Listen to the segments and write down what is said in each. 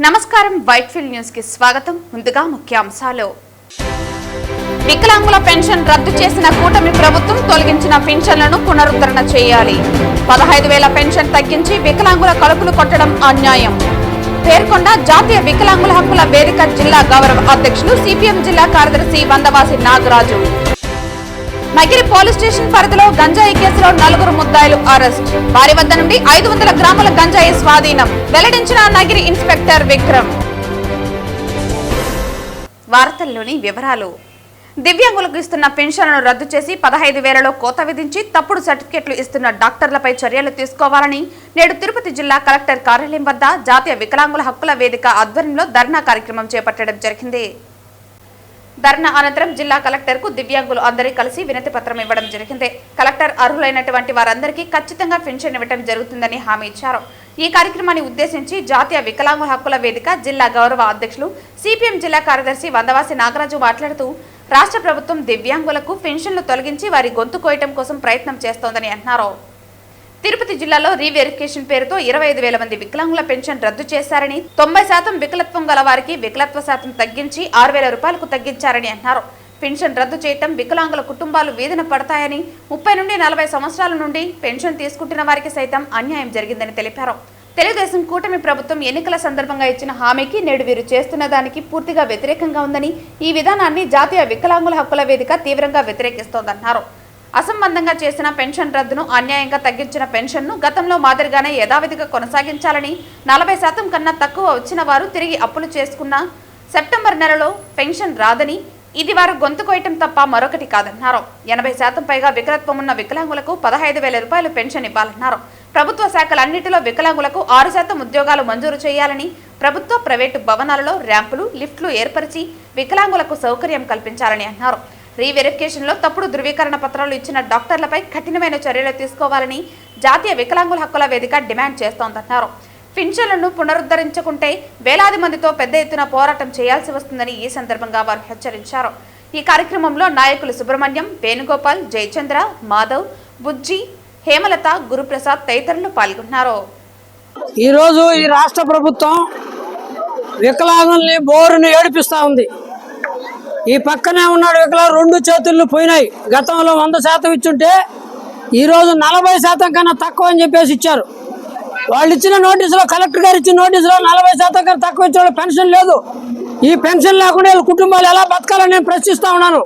నమస్కారం Whitefield news కి స్వాగతం. ముందుగా ముఖ్యాంశాలు. వికలాంగుల పెన్షన్ రద్దు చేసిన కూటమి ప్రభుత్వం తొలగించిన పెన్షన్లను పునరుద్ధరణ చేయాలి. 15,000 పెన్షన్ తగ్గించి వికలాంగుల కలుపులు కొట్టడం అన్యాయం. పేర్కొండ జాతీయ వికలాంగుల హక్కుల వేదిక జిల్లా గౌరవ అధ్యక్షులు సిపిఎం జిల్లా కార్యదర్శి వందవాసి నాగరాజు. నగిరి పోలీస్ స్టేషన్ పరిధిలో గంజాయి కేసులో 4 ముద్దాయిలు అరెస్ట్. వారి వద్ద నుండి 500 గ్రాముల గంజాయి స్వాధీనం. వెల్లడించిన నగిరి ఇన్స్పెక్టర్ విక్రమ్. వార్తల్లోని వివరాలు. దివ్యాంగులకు ఇస్తున్న పెన్షన్లను రద్దు చేసి 15,000లో కోత విధించి తప్పుడు సర్టిఫికెట్లు ఇస్తున్న డాక్టర్లపై చర్యలు తీసుకోవాలని నేడు తిరుపతి జిల్లా కలెక్టర్ కార్యాలయం వద్ద జాతీయ వికలాంగుల హక్కుల వేదిక ఆధ్వర్యంలో ధర్నా కార్యక్రమం చేపట్టడం జరిగింది. ధర్నా అనంతరం జిల్లా కలెక్టర్ కు దివ్యాంగులు అందరూ కలిసి వినతి పత్రం ఇవ్వడం జరిగింది. కలెక్టర్ అర్హులైనటువంటి వారందరికీ ఖచ్చితంగా పెన్షన్ ఇవ్వడం జరుగుతుందని హామీ ఇచ్చారు. ఈ కార్యక్రమాన్ని ఉద్దేశించి జాతీయ వికలాంగుల హక్కుల వేదిక జిల్లా గౌరవ అధ్యక్షులు సిపిఎం జిల్లా కార్యదర్శి వందవాసి నాగరాజు మాట్లాడుతూ రాష్ట్ర ప్రభుత్వం దివ్యాంగులకు పెన్షన్లు తొలగించి వారి గొంతు కోయటం కోసం ప్రయత్నం చేస్తోందని అన్నారు. తిరుపతి జిల్లాలో రీవెరిఫికేషన్ పేరుతో 25,000 మంది వికలాంగుల పెన్షన్ రద్దు చేశారని, 90% వికలత్వం గల వారికి వికలత్వ శాతం తగ్గించి 6,000 రూపాయలకు తగ్గించారని అన్నారు. పెన్షన్ రద్దు చేయటం వికలాంగుల కుటుంబాలు వీధిన పడతాయని, 30 నుండి 40 సంవత్సరాల నుండి పెన్షన్ తీసుకుంటున్న వారికి సైతం అన్యాయం జరిగిందని తెలిపారు. తెలుగుదేశం కూటమి ప్రభుత్వం ఎన్నికల సందర్భంగా ఇచ్చిన హామీకి నేడు వీరు చేస్తున్న దానికి పూర్తిగా వ్యతిరేకంగా ఉందని, ఈ విధానాన్ని జాతీయ వికలాంగుల హక్కుల వేదిక తీవ్రంగా వ్యతిరేకిస్తోందన్నారు. అసంబంధంగా చేసిన పెన్షన్ రద్దును, అన్యాయంగా తగ్గించిన పెన్షన్ను గతంలో మాదిరిగానే యథావిధిగా కొనసాగించాలని, 40% కన్నా తక్కువ వచ్చిన వారు తిరిగి అప్పులు చేసుకున్న సెప్టెంబర్ నెలలో పెన్షన్ రాదని, ఇది వారు గొంతు కోయటం తప్ప మరొకటి కాదన్నారు. 80% పైగా వికలత్వం ఉన్న వికలాంగులకు 15,000 రూపాయలు పెన్షన్ ఇవ్వాలన్నారు. ప్రభుత్వ శాఖలన్నింటిలో వికలాంగులకు 6% ఉద్యోగాలు మంజూరు చేయాలని, ప్రభుత్వ ప్రైవేటు భవనాలలో ర్యాంపులు, లిఫ్ట్లు ఏర్పరిచి వికలాంగులకు సౌకర్యం కల్పించాలని అన్నారు. రీవెరిఫికేషన్ లో తప్పుడు ధృవీకరణ పత్రాలు ఇచ్చిన డాక్టర్లపై కఠినమైన చర్యలు తీసుకోవాలని జాతీయ వికలాంగుల హక్కుల వేదిక డిమాండ్ చేస్తోందన్నారు. పెన్షన్లను పునరుద్ధరించుకుంటే వేలాది మందితో పెద్ద ఎత్తున పోరాటం చేయాల్సి వస్తుందని ఈ సందర్భంగా వారు హెచ్చరించారు. ఈ కార్యక్రమంలో నాయకులు సుబ్రహ్మణ్యం, వేణుగోపాల్, జయచంద్ర, మాధవ్, బుజ్జి, హేమలత, గురుప్రసాద్ తదితరులు పాల్గొన్నారు. ఈరోజు ఈ రాష్ట్ర ప్రభుత్వం వికలాంగుల్ని బోరును ఏడిపిస్తూ ఉంది. ఈ పక్కనే ఉన్నాడు వికలాంగులు, 2 చేతులు పోయినాయి. గతంలో 100% ఇచ్చుంటే ఈరోజు 40% కన్నా తక్కువ అని చెప్పేసి ఇచ్చారు. వాళ్ళు ఇచ్చిన నోటీసులో, కలెక్టర్ గారు ఇచ్చిన నోటీసులో 40% కన్నా తక్కువ ఇచ్చిన పెన్షన్ లేదు. ఈ పెన్షన్ లేకుండా వీళ్ళ కుటుంబాలు ఎలా బతకాలని నేను ప్రశ్నిస్తా ఉన్నాను.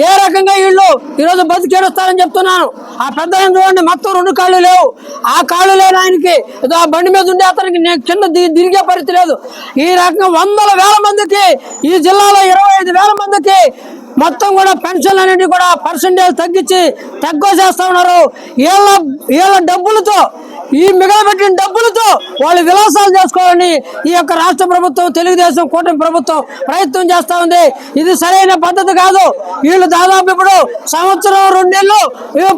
ఏ రకంగా వీళ్ళు ఈరోజు బతికేరుస్తారని చెప్తున్నాను. ఆ పెద్ద చూడండి, మొత్తం 2 కాళ్ళు లేవు. ఆ కాళ్ళు లేని ఆయనకి ఆ బండి మీద ఉండే అతనికి కింద తిరిగే పరిస్థితి లేదు. ఈ రకంగా 100,000 మందికి, ఈ జిల్లాలో 25,000 మందికి మొత్తం కూడా పెన్షన్లు అనేవి కూడా పర్సెంటేజ్ తగ్గించి తగ్గోసేస్తా ఉన్నారు. వీళ్ళ డబ్బులతో, ఈ మిగలబెట్టిన డబ్బులతో వాళ్ళు విలాసాలు చేసుకోవాలని ఈ యొక్క రాష్ట్ర ప్రభుత్వం, తెలుగుదేశం కూటమి ప్రభుత్వం ప్రయత్నం చేస్తా ఉంది. ఇది సరైన పద్ధతి కాదు. వీళ్ళు దాదాపు ఇప్పుడు 1 సంవత్సరం 2 నెలలు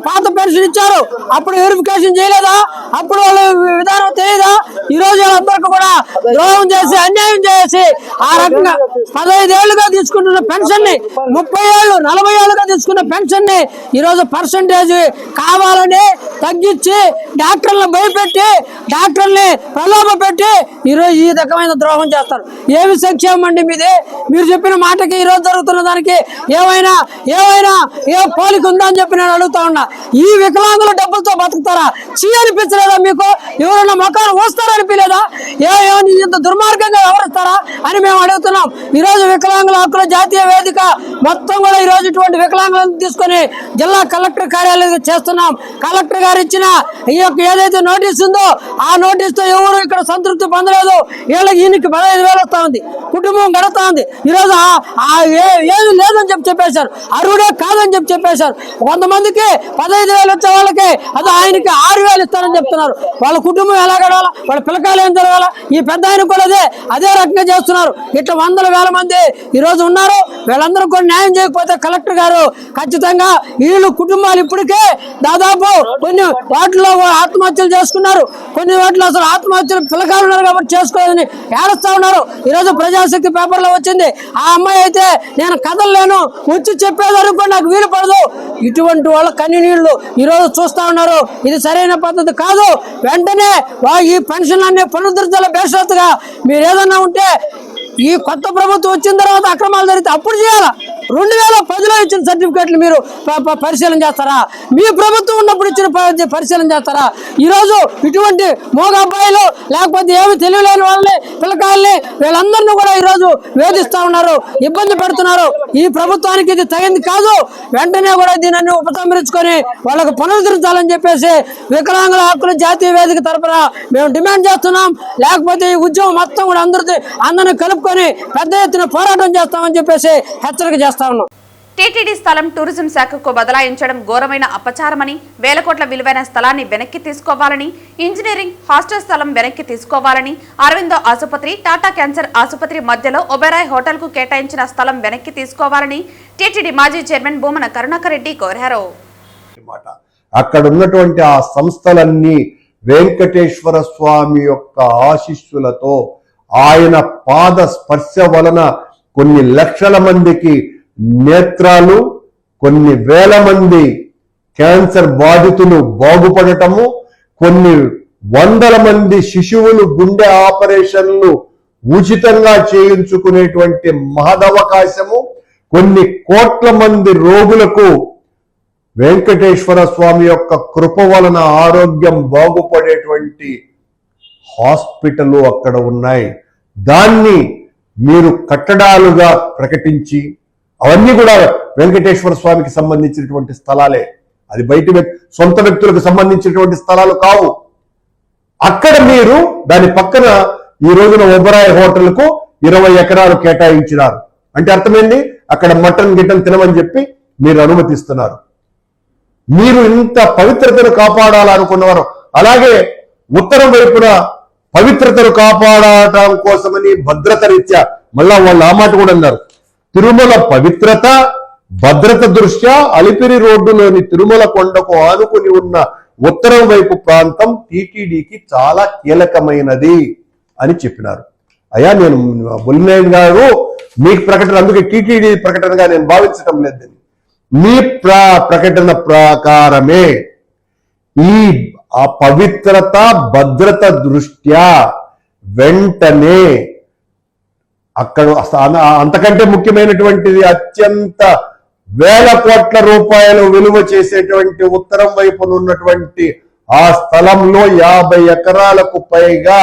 పాత పెన్షన్ ఇచ్చారు. అప్పుడు వెరిఫికేషన్ చేయలేదా? అప్పుడు వాళ్ళ విధానం తెలియదా? ఈ రోజు వాళ్ళందరికీ కూడా ద్రోహం చేసి, అన్యాయం చేసి, ఆ రకంగా 15 ఏళ్లుగా తీసుకుంటున్న పెన్షన్ ని 30 ఏళ్ళు 40 ఏళ్ళుగా తీసుకున్న పెన్షన్ ని ఈరోజు పర్సంటేజ్ కావాలని తగ్గించి డాక్టర్లను భయపెట్టి, డాక్టర్ని ప్రలోభ పెట్టి ఈరోజు ఈ రకమైన ద్రోహం చేస్తారు. ఏమి సంక్షేమం అండి మీది? మీరు చెప్పిన మాటకి ఈరోజు జరుగుతున్న దానికి ఏమైనా ఏ పోలిక ఉందా అని చెప్పి నేను అడుగుతా ఉన్నా. ఈ వికలాంగుల డబ్బులతో బతుకుతారా? అనిపించలేదా మీకు? ఎవరైనా మొక్కలు వస్తారా అనిపించలేదా? ఇంత దుర్మార్గంగా వ్యవహరిస్తారా అని మేము అడుగుతున్నాం. ఈరోజు వికలాంగుల హక్కుల జాతీయ వేదిక మొత్తం కూడా ఈరోజు ఇటువంటి వికలాంగులను తీసుకొని జిల్లా కలెక్టర్ కార్యాలయం చేస్తున్నాం. కలెక్టర్ గారు ఇచ్చిన ఈ యొక్క ఏదైతే నోటీస్ ఉందో ఆ నోటీస్ తో ఎవరు ఇక్కడ సంతృప్తి పొందలేదు. ఈయనకి 15,000 వస్తా ఉంది, కుటుంబం గడుతా ఉంది. ఈరోజు ఏది లేదని చెప్పేశారు, అర్హుడే కాదని చెప్పేశారు. కొంతమందికి 15,000 వచ్చే వాళ్ళకి అది ఆయనకి 6,000 ఇస్తారని చెప్తున్నారు. వాళ్ళ కుటుంబం ఎలా గడవాలా? వాళ్ళ పిల్లకాయలు ఏం జరగాల? ఈ పెద్ద ఆయన కూడా అదే రకంగా చేస్తున్నారు. ఇట్లా 100,000 మంది ఈరోజు ఉన్నారు. వీళ్ళందరూ కూడా న్యాయం చేయకపోతే కలెక్టర్ గారు ఖచ్చితంగా వీళ్ళు కుటుంబాలు ఇప్పటికే దాదాపు కొన్ని వాటిలో ఆత్మహత్యలు చేసుకున్నారు, కొన్ని వాటిలో అసలు ఆత్మహత్యలు పిల్లకాయలు ఉన్నారు కాబట్టి చేసుకోవాలని ఏడుస్తా ఉన్నారు. ఈరోజు ప్రజాశక్తి పేపర్లో వచ్చింది, ఆ అమ్మాయి అయితే నేను కదలలేను, వచ్చి చెప్పేదానికి కూడా నాకు వీలు పడదు. ఇటువంటి వాళ్ళ కన్నీళ్లు ఈరోజు చూస్తా ఉన్నారు. ఇది సరైన పద్ధతి కాదు. వెంటనే ఈ పెన్షన్లన్నీ పునరుద్ధరించాల బేషరతుగా. మీరు ఏదన్నా ఉంటే ఈ కొత్త ప్రభుత్వం వచ్చిన తర్వాత అక్రమాలు జరిగితే అప్పుడు చేయాలా? 2010లో ఇచ్చిన సర్టిఫికేట్లు మీరు పరిశీలన చేస్తారా? మీ ప్రభుత్వం ఉన్నప్పుడు ఇచ్చిన పరిశీలన చేస్తారా? ఈరోజు ఇటువంటి మోగ అబ్బాయిలు లేకపోతే ఏమి తెలియలేని వాళ్ళని పిల్లకాయల్ని వీళ్ళందరినీ కూడా ఈరోజు వేధిస్తా ఉన్నారు, ఇబ్బంది పెడుతున్నారు. ఈ ప్రభుత్వానికి ఇది తగింది కాదు. వెంటనే కూడా దీనిని ఉపసంహరించుకొని వాళ్ళకు పునరుద్ధరించాలని చెప్పేసి వికలాంగుల హక్కుల జాతీయ వేదిక తరపున మేము డిమాండ్ చేస్తున్నాం. లేకపోతే ఈ ఉద్యమం మొత్తం కూడా అందరిని కలుపుకొని పెద్ద ఎత్తున పోరాటం చేస్తామని చెప్పేసి హెచ్చరిక చేస్తా ఉన్నాం. టీటీడీ స్థలం టూరిజం శాఖకు బదలాయించడం ఘోరమైన అపచారమని, వేల కోట్ల విలువైన స్థలాన్ని వెనక్కి తీసుకోవాలని, ఇంజనీరింగ్ హాస్టల్ స్థలం వెనక్కి తీసుకోవాలని, అరవిందో ఆసుపత్రి, టాటా క్యాన్సర్ ఆసుపత్రి మధ్యలో ఒబెరాయ్ హోటల్ కు కేటాయించిన స్థలం వెనక్కి తీసుకోవాలని టీటీడీ మాజీ చైర్మన్ భూమన కరుణాకర్ రెడ్డి కోరారు. అక్కడ ఉన్నటువంటి ఆ సంస్థలన్నీ వెంకటేశ్వర స్వామి యొక్క ఆశీస్సులతో, ఆయన పాద స్పర్శ వలన కొన్ని లక్షల మందికి నేత్రాలు, కొన్ని వేల మంది క్యాన్సర్ బాధితులు బాగుపడటము, కొన్ని వందల మంది శిశువులు గుండె ఆపరేషన్లు ఉచితంగా చేయించుకునేటువంటి మహదవకాశము, కొన్ని కోట్ల మంది రోగులకు వెంకటేశ్వర స్వామి యొక్క కృప వలన ఆరోగ్యం బాగుపడేటువంటి హాస్పిటల్ అక్కడ ఉన్నాయి. దాన్ని మీరు కట్టడాలుగా ప్రకటించి, అవన్నీ కూడా వెంకటేశ్వర స్వామికి సంబంధించినటువంటి స్థలాలే, అది బయట సొంత వ్యక్తులకు సంబంధించినటువంటి స్థలాలు కావు. అక్కడ మీరు దాని పక్కన ఈ రోజున ఒబెరాయ్ హోటల్ కు 20 ఎకరాలు కేటాయించినారు. అంటే అర్థమైంది, అక్కడ మటన్ గిటన్ తినమని చెప్పి మీరు అనుమతిస్తున్నారు. మీరు ఇంత పవిత్రతను కాపాడాలనుకున్నవారు, అలాగే ఉత్తరం వైపున పవిత్రతను కాపాడటం కోసమని భద్రత రీత్యా మళ్ళా వాళ్ళు ఆ మాట కూడా అన్నారు. తిరుమల పవిత్రత భద్రత దృష్ట్యా అలిపిరి రోడ్డులోని తిరుమల కొండకు ఆనుకుని ఉన్న ఉత్తరం వైపు ప్రాంతం టీటీడీకి చాలా కీలకమైనది అని చెప్పినారు. అయ్యా, నేను బుల్లినాయన్ గారు మీకు ప్రకటన, అందుకే టీటీడీ ప్రకటనగా నేను భావించడం లేదని, మీ ప్రకటన ప్రకారమే ఈ పవిత్రత భద్రత దృష్ట్యా వెంటనే అక్కడ అంతకంటే ముఖ్యమైనటువంటిది అత్యంత వేల కోట్ల రూపాయలు విలువ చేసేటువంటి ఉత్తరం వైపున ఉన్నటువంటి ఆ స్థలంలో 50 ఎకరాలకు పైగా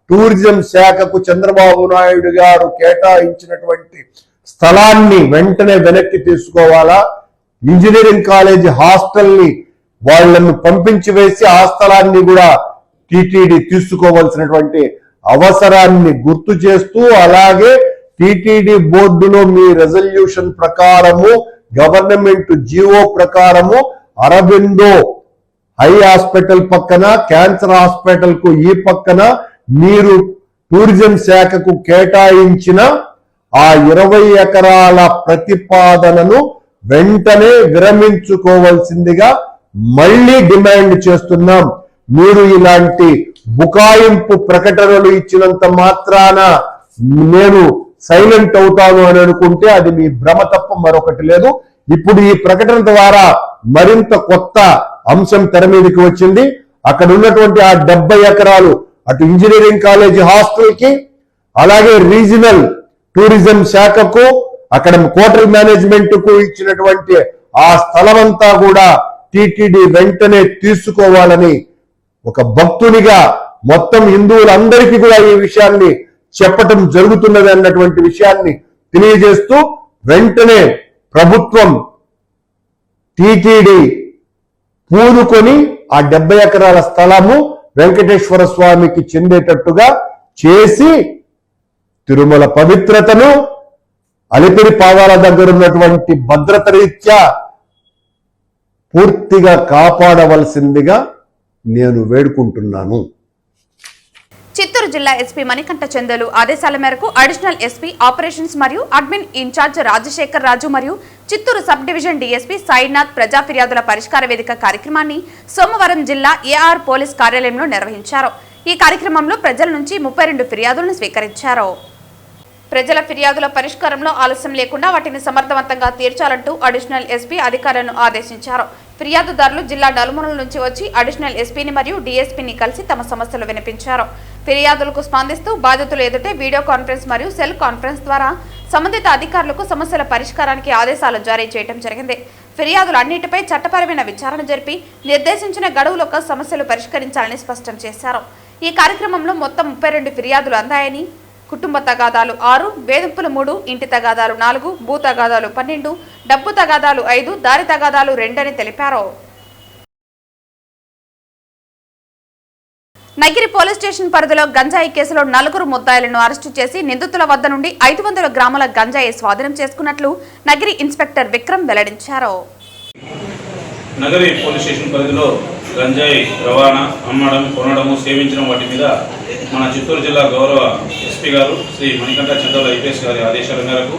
టూరిజం శాఖకు చంద్రబాబు నాయుడు గారు కేటాయించినటువంటి స్థలాన్ని వెంటనే వెనక్కి తీసుకోవాలా? ఇంజనీరింగ్ కాలేజీ హాస్టల్ని వాళ్లను పంపించి వేసి ఆ స్థలాన్ని కూడా టీటీడీ తీసుకోవాల్సినటువంటి అవసరాన్ని గుర్తు చేస్తూ, అలాగే టీటీడీ బోర్డులో మీ రెజల్యూషన్ ప్రకారము, గవర్నమెంట్ జీవో ప్రకారము అరబిందో హై హాస్పిటల్ పక్కన, క్యాన్సర్ హాస్పిటల్ కు ఈ పక్కన మీరు టూరిజం శాఖకు కేటాయించిన ఆ 20 ఎకరాల ప్రతిపాదనను వెంటనే విరమించుకోవాల్సిందిగా మళ్ళీ డిమాండ్ చేస్తున్నాం. మీరు ఇలాంటి బుకాయింపు ప్రకటనలు ఇచ్చినంత మాత్రాన నేను సైలెంట్ అవుతాను అని అనుకుంటే అది మీ భ్రమ తప్ప మరొకటి లేదు. ఇప్పుడు ఈ ప్రకటన ద్వారా మరింత కొత్త అంశం తెర మీదకి వచ్చింది. అక్కడ ఉన్నటువంటి ఆ 70 ఎకరాలు అటు ఇంజనీరింగ్ కాలేజీ హాస్టల్ కి, అలాగే రీజనల్ టూరిజం శాఖకు, అక్కడ హోటల్ మేనేజ్మెంట్ కు ఇచ్చినటువంటి ఆ స్థలమంతా కూడా టీటీడీ వెంటనే తీసుకోవాలని ఒక భక్తునిగా మొత్తం హిందువులందరికీ కూడా ఈ విషయాన్ని చెప్పటం జరుగుతున్నది అన్నటువంటి విషయాన్ని తెలియజేస్తూ, వెంటనే ప్రభుత్వం టీటీడీ పూనుకొని ఆ 70 ఎకరాల స్థలము వెంకటేశ్వర స్వామికి చెందేటట్టుగా చేసి తిరుమల పవిత్రతను, అలిపిరి పాదాల దగ్గర ఉన్నటువంటి భద్రత రీత్యా పూర్తిగా కాపాడవలసిందిగా నేను వేడుకుంటున్నాను. చిత్తూరు జిల్లా ఎస్పీ మణికంఠ చందలు ఆదేశాల మేరకు అడిషనల్ ఎస్పీ ఆపరేషన్స్ మరియు అడ్మిన్ ఇన్ఛార్జ్ రాజశేఖర్ రాజు మరియు Chittoor sub division DSP Sainath ప్రజా ఫిర్యాదుల పరిష్కార వేదిక కార్యక్రమాన్ని సోమవారం జిల్లా ఏఆర్ పోలీస్ కార్యాలయంలో నిర్వహించారు. ఈ కార్యక్రమంలో ప్రజల నుంచి 32 ఫిర్యాదులను స్వీకరించారు. ప్రజల ఫిర్యాదుల పరిష్కారంలో ఆలస్యం లేకుండా వాటిని సమర్థవంతంగా తీర్చాలంటూ అడిషనల్ ఎస్పీ అధికారులను ఆదేశించారు. ఫిర్యాదుదారులు జిల్లా నలుమూలల నుంచి వచ్చి అడిషనల్ ఎస్పీని మరియు డీఎస్పీని కలిసి తమ సమస్యలు వినిపించారు. ఫిర్యాదులకు స్పందిస్తూ బాధితులు ఎదుటే వీడియో కాన్ఫరెన్స్ మరియు సెల్ కాన్ఫరెన్స్ ద్వారా సంబంధిత అధికారులకు సమస్యల పరిష్కారానికి ఆదేశాలు జారీ చేయడం జరిగింది. ఫిర్యాదులు అన్నిటిపై చట్టపరమైన విచారణ జరిపి నిర్దేశించిన గడువులోగా సమస్యలు పరిష్కరించాలని స్పష్టం చేశారు. ఈ కార్యక్రమంలో మొత్తం 32 ఫిర్యాదులు అందాయని, కుటుంబ తగాదాలు 6, వేధింపులు 3, ఇంటి తగాదాలు 4, భూ తగాదాలు 12, డబ్బు తగాదాలు 5, దారి తగాదాలు 2 అని తెలిపారు. నగిరి పోలీస్ స్టేషన్ పరిధిలో గంజాయి కేసులో 4 ముద్దాయిలను అరెస్టు చేసి నిందితుల వద్ద నుండి 500 గ్రాముల గంజాయి స్వాధీనం చేసుకున్నట్లు నగిరి ఇన్స్పెక్టర్ విక్రమ్ వెల్లడించారు. నగరి పోలీస్ స్టేషన్ పరిధిలో గంజాయి రవాణా, అమ్మడం, కొనడము, సేవించడం వాటి మీద మన చిత్తూరు జిల్లా గౌరవ ఎస్పీ గారు శ్రీ మణికంఠ చందల ఐపీఎస్ గారి ఆదేశాల మేరకు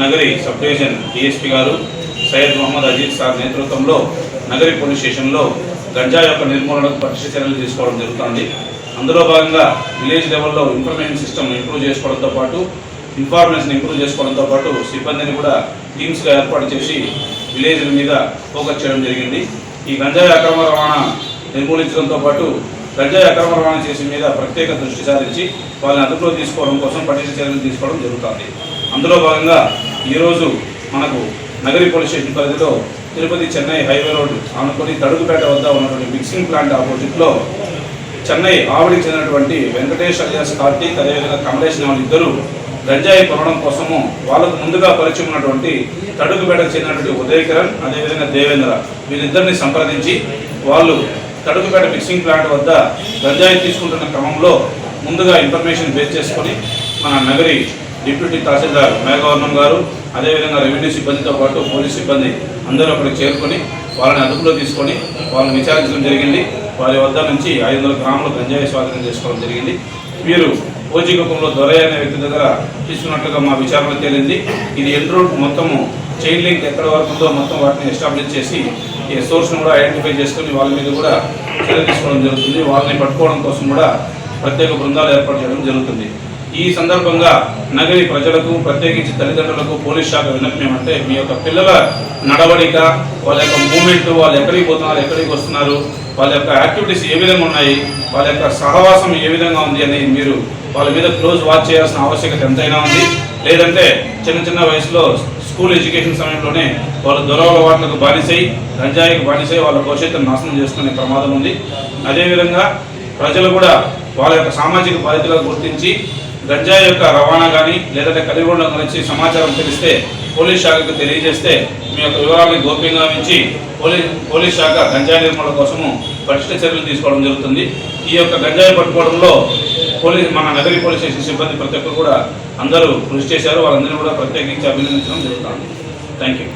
నగరి సబ్ డివిజన్ డిఎస్పీ గారు సయ్యద్ మహమ్మద్ అజీజ్ సార్ నేతృత్వంలో నగరి పోలీస్ స్టేషన్లో గంజాయి యొక్క నిర్మూలనకు పటిష్ట చర్యలు తీసుకోవడం జరుగుతుంది. అందులో భాగంగా విలేజ్ లెవెల్లో ఇన్ఫర్మేషన్ సిస్టమ్ ఇంప్రూవ్ చేసుకోవడంతో పాటు సిబ్బందిని కూడా టీమ్స్గా ఏర్పాటు చేసి విలేజ్ల మీద ఫోకస్ చేయడం జరిగింది. ఈ గంజాయి అక్రమ రవాణా నిర్మూలించడంతో పాటు గంజాయి అక్రమ రవాణా చేసే మీద ప్రత్యేక దృష్టి సారించి వాళ్ళని అదుపులో తీసుకోవడం కోసం పటిష్ట చర్యలు తీసుకోవడం జరుగుతుంది. అందులో భాగంగా ఈరోజు మనకు నగరి పోలీస్ స్టేషన్ పరిధిలో తిరుపతి చెన్నై హైవే రోడ్డు ఆనుకొని తడుగుపేట వద్ద ఉన్నటువంటి మిక్సింగ్ ప్లాంట్ ఆపోజిట్లో చెన్నై ఆవిడికి చెందినటువంటి వెంకటేష్ అలియాస్ కార్తీక్, అదేవిధంగా కమలేష్ అనే ఇద్దరు గంజాయి కొనడం కోసము వాళ్ళకు ముందుగా పరిచయం ఉన్నటువంటి తడుగుపేటకు చెందినటువంటి ఉదయకిరణ్, అదేవిధంగా దేవేంద్ర వీరిద్దరిని సంప్రదించి వాళ్ళు తడుగుపేట మిక్సింగ్ ప్లాంట్ వద్ద గంజాయి తీసుకుంటున్న క్రమంలో ముందుగా ఇన్ఫర్మేషన్ బేస్ చేసుకొని మన నగరి డిప్యూటీ తహసీల్దార్ మేఘవర్ణం గారు, అదేవిధంగా రెవెన్యూ సిబ్బందితో పాటు పోలీస్ సిబ్బంది అందరూ అక్కడికి చేరుకొని వాళ్ళని అదుపులో తీసుకొని వాళ్ళని విచారించడం జరిగింది. వారి వద్ద నుంచి 500 గ్రాముల గంజాయి స్వాధీనం చేసుకోవడం జరిగింది. వీరు ఓజీగొప్పంలో దొరయ్య అనే వ్యక్తి దగ్గర తీసుకున్నట్లుగా మా విచారణ తేలింది. ఇది ఎండ్ రూట్ మొత్తము చైన్ లింక్ ఎక్కడ వరకు ఉందో మొత్తం వాటిని ఎస్టాబ్లిష్ చేసి ఈ సోర్స్ను కూడా ఐడెంటిఫై చేసుకుని వాళ్ళ మీద కూడా చర్య తీసుకోవడం జరుగుతుంది. వాళ్ళని పట్టుకోవడం కోసం కూడా ప్రత్యేక బృందాలు ఏర్పాటు చేయడం జరుగుతుంది. ఈ సందర్భంగా నగరి ప్రజలకు, ప్రత్యేకించి తల్లిదండ్రులకు పోలీస్ శాఖ విన్నపం ఏమంటే, మీ యొక్క పిల్లల నడవడిక, వాళ్ళ యొక్క మూమెంట్, వాళ్ళు ఎక్కడికి పోతున్నారు, ఎక్కడికి వస్తున్నారు, వాళ్ళ యొక్క యాక్టివిటీస్ ఏ విధంగా ఉన్నాయి, వాళ్ళ యొక్క సహవాసం ఏ విధంగా ఉంది అని మీరు వాళ్ళ మీద క్లోజ్ వాచ్ చేయాల్సిన ఆవశ్యకత ఎంతైనా ఉంది. లేదంటే చిన్న వయసులో స్కూల్ ఎడ్యుకేషన్ సమయంలోనే వాళ్ళు దొరవల వాట్లకు బానిసై, గంజాయికి బానిసై వాళ్ళ భవిష్యత్తును నాశనం చేసుకునే ప్రమాదం ఉంది. అదేవిధంగా ప్రజలు కూడా వాళ్ళ యొక్క సామాజిక బాధ్యతగా గుర్తించి గంజాయి యొక్క రవాణా కానీ లేదంటే కలిగి ఉండడం గురించి సమాచారం తెలిస్తే పోలీస్ శాఖకు తెలియజేస్తే మీ యొక్క వివరాలను గోప్యంగా ఉంచి పోలీస్ శాఖ గంజాయి నిర్మూలన కోసము పటిష్ట చర్యలు తీసుకోవడం జరుగుతుంది. ఈ యొక్క గంజాయి పట్టుకోవడంలో మన నగరి పోలీస్ స్టేషన్ సిబ్బంది ప్రతి ఒక్కరు కూడా అందరూ కృషి చేశారు. వాళ్ళందరినీ కూడా ప్రత్యేకించి అభినందించడం జరుగుతుంది. Thank you.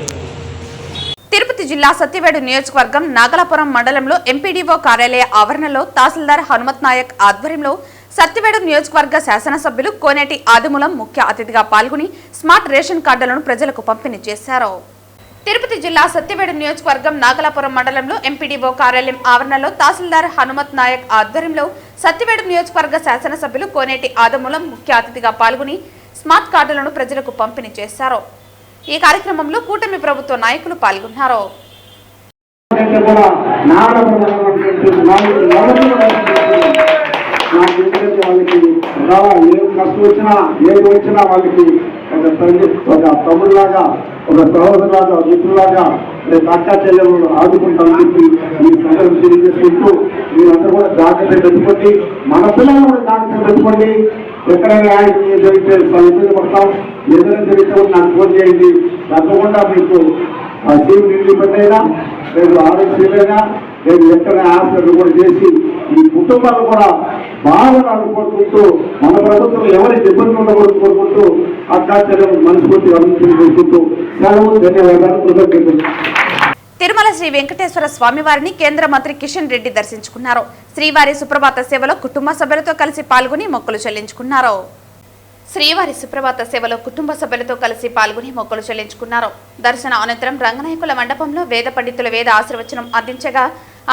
తిరుపతి జిల్లా సత్యవేడు నియోజకవర్గం నాగలాపురం మండలంలో ఎంపీడీఓ కార్యాలయ ఆవరణలో తహసీల్దార్ హనుమత్ నాయక్ ఆధ్వర్యంలో సత్యవేడు నియోజకవర్గ శాసనసభ్యులు కోనేటి ఆదిమూలం ముఖ్య అతిథిగా పాల్గొని స్మార్ట్ రేషన్ కార్డులను ప్రజలకు పంపిణీ చేశారు. తిరుపతి జిల్లా సత్యవేడు నియోజకవర్గం నాగలాపురం మండలంలో ఎంపీడీఓ కార్యాలయం ఆవరణలో తహసీల్దార్ హనుమత్ నాయక్ ఆధ్వర్యంలో సత్యవేడు నియోజకవర్గ శాసనసభ్యులు కోనేటి ఆదిమూలం ముఖ్య అతిథిగా పాల్గొని స్మార్ట్ కార్డులను ప్రజలకు పంపిణీ చేశారు. ఈ కార్యక్రమంలో కూటమి ప్రభుత్వ నాయకులు పాల్గొన్నారు. ఒక తమ్ముడులాగా, ఒక సహోదరులాగా, మిత్రులాగా అక్కా చెల్లెలు ఆదుకుంటామని చెప్పి ఈ సందర్భం తెలియజేసుకుంటూ మీరంతా కూడా జాగ్రత్త పెట్టుకోండి, మన పిల్లలు కూడా జాగ్రత్త పెట్టుకోండి. ఎక్కడైనా జరిగితే ఇబ్బంది పడతాం, ఏదైనా జరిగితే నాకు ఫోన్ చేయండి. తప్పకుండా మీకు టీం ఇబ్బంది అయినా లేదు, ఆరోగ్యమైనా లేదు, ఎక్కడ హాస్పిటల్ కూడా చేసి ఈ కుటుంబాలు కూడా బాగా కోరుకుంటూ మన ప్రభుత్వం ఎవరికి ఇబ్బంది ఉండకూడదు కోరుకుంటూ అక్కా చెల్లెలు మనస్ఫూర్తి అభివృద్ధి చేసుకుంటూ సెలవు. ధన్యవాదాలు. కృతజ్ఞతలు. తిరుమల శ్రీ వెంకటేశ్వర స్వామివారిని కేంద్ర మంత్రి కిషన్ రెడ్డి దర్శించుకున్నారు. శ్రీవారి సుప్రభాత సేవలో కుటుంబ సభ్యులతో కలిసి పాల్గొని మొక్కులు చెల్లించుకున్నారు. శ్రీవారి సుప్రభాత సేవలో కుటుంబ సభ్యులతో కలిసి పాల్గొని మొక్కులు చెల్లించుకున్నారు. దర్శన అనంతరం రంగనాయకుల మండపంలో వేద పండితుల వేద ఆశీర్వచనం అందించగా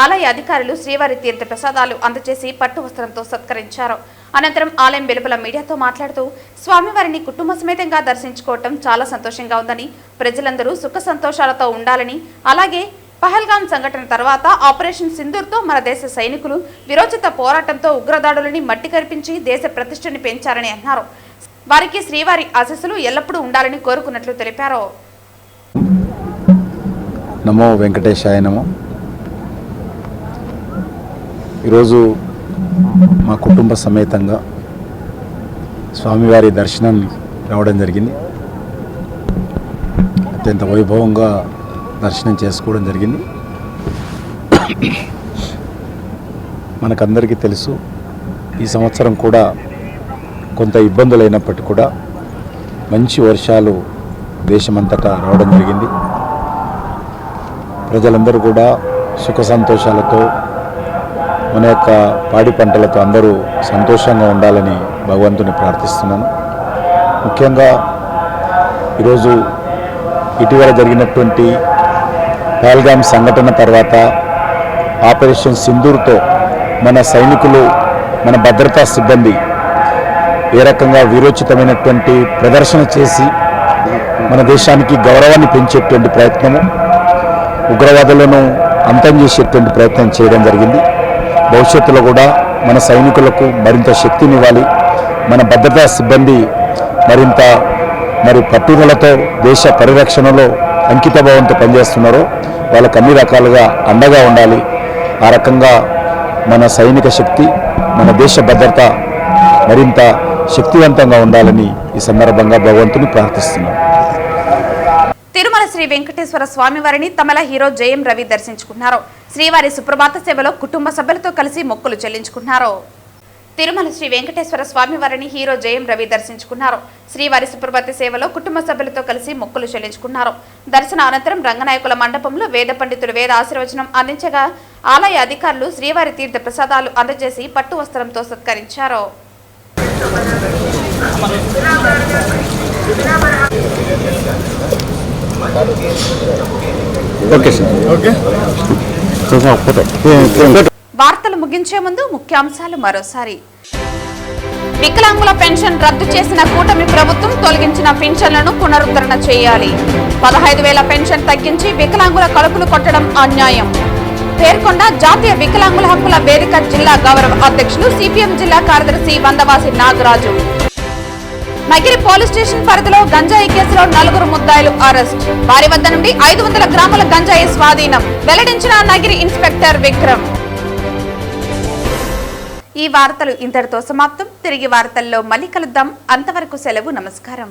ఆలయ అధికారులు శ్రీవారి తీర్థ ప్రసాదాలు అందజేసి పట్టు వస్త్రంతో సత్కరించారు. అనంతరం ఆలయం వెలుపల మీడియాతో మాట్లాడుతూ స్వామివారిని కుటుంబ సమేతంగా దర్శించుకోవటం చాలా సంతోషంగా ఉందని, ప్రజలందరూ సుఖ సంతోషాలతో ఉండాలని, అలాగే పహల్గాం సంఘటన తర్వాత ఆపరేషన్ సింధూర్తో మన దేశ సైనికులు విరోచిత పోరాటంతో ఉగ్రదాడులని మట్టి కరిపించి దేశ ప్రతిష్టని పెంచారని అన్నారు. వారికి శ్రీవారి ఆశీస్సులు ఎల్లప్పుడూ ఉండాలని కోరుకున్నట్లు తెలిపారు. నమో వెంకటేశాయ నమో. ఈరోజు మా కుటుంబ సమేతంగా స్వామివారి దర్శనం రావడం జరిగింది. అత్యంత వైభవంగా దర్శనం చేసుకోవడం జరిగింది. మనకందరికీ తెలుసు, ఈ సంవత్సరం కూడా కొంత ఇబ్బందులు అయినప్పటికీ కూడా మంచి వర్షాలు దేశమంతటా రావడం జరిగింది. ప్రజలందరూ కూడా సుఖ సంతోషాలతో మన యొక్క పాడి పంటలతో అందరూ సంతోషంగా ఉండాలని భగవంతుని ప్రార్థిస్తున్నాను. ముఖ్యంగా ఈరోజు ఇటీవల జరిగినటువంటి పహల్గాం సంఘటన తర్వాత ఆపరేషన్ సింధూర్తో మన సైనికులు, మన భద్రతా సిబ్బంది ఏ రకంగా వీరోచితమైనటువంటి ప్రదర్శన చేసి మన దేశానికి గౌరవాన్ని పెంచేటువంటి ప్రయత్నము, ఉగ్రవాదులను అంతం చేసేటువంటి ప్రయత్నం చేయడం జరిగింది. భవిష్యత్తులో కూడా మన సైనికులకు మరింత శక్తినివ్వాలి. మన భద్రతా సిబ్బంది మరింత పట్టుదలతో దేశ పరిరక్షణలో అంకితభావంతో పనిచేస్తున్నారో వాళ్ళకు అన్ని రకాలుగా అండగా ఉండాలి. ఆ రకంగా మన సైనిక శక్తి, మన దేశ భద్రత మరింత శక్తివంతంగా ఉండాలని ఈ సందర్భంగా భగవంతుని ప్రార్థిస్తున్నాం. తిరుమల శ్రీ వెంకటేశ్వర స్వామివారిని తమిళ హీరో జయం రవి దర్శించుకున్నారు. శ్రీవారి సుప్రభాత సేవలో కుటుంబ సభ్యులతో కలిసి మొక్కులు చెల్లించుకున్నారు. తిరుమల శ్రీ వెంకటేశ్వర స్వామివారిని హీరో జయం రవి దర్శించుకున్నారు. శ్రీవారి సుప్రభాత సేవలో కుటుంబ సభ్యులతో కలిసి మొక్కులు చెల్లించుకున్నారు. దర్శన అనంతరం రంగనాయకుల మండపంలో వేద పండితులు వేద ఆశీర్వచనం అందించగా ఆలయ అధికారులు శ్రీవారి తీర్థ ప్రసాదాలు అందజేసి పట్టు వస్త్రంతో సత్కరించారు. వార్తలు ముగించే ముందు ముఖ్యాంశాలు మరోసారి. వికలాంగుల పెన్షన్ రద్దు చేసిన కూటమి ప్రభుత్వం తొలగించిన పెన్షన్లను పునరుద్ధరణ చేయాలి. 15,000 పెన్షన్ తగ్గించి వికలాంగుల కడుపులు కొట్టడం అన్యాయం. పేర్కొండ జాతీయ వికలాంగుల హక్కుల వేదిక జిల్లా గౌరవ అధ్యక్షులు సిపిఎం జిల్లా కార్యదర్శి వందవాసి నాగరాజు. నగిరి పోలీస్ స్టేషన్ పరిధిలో గంజాయి కేసులో 4 ముద్దాయిలు అరెస్ట్. వారి వద్ద నుండి 500 గ్రాముల గంజాయి స్వాధీనం, వెల్లడించిన నగిరి ఇన్స్పెక్టర్ విక్రమ్. ఈ వార్తలు ఇంతటితో సమాప్తం. తిరిగి వార్తల్లో మళ్ళీ కలుద్దాం. అంతవరకు సెలవు. నమస్కారం.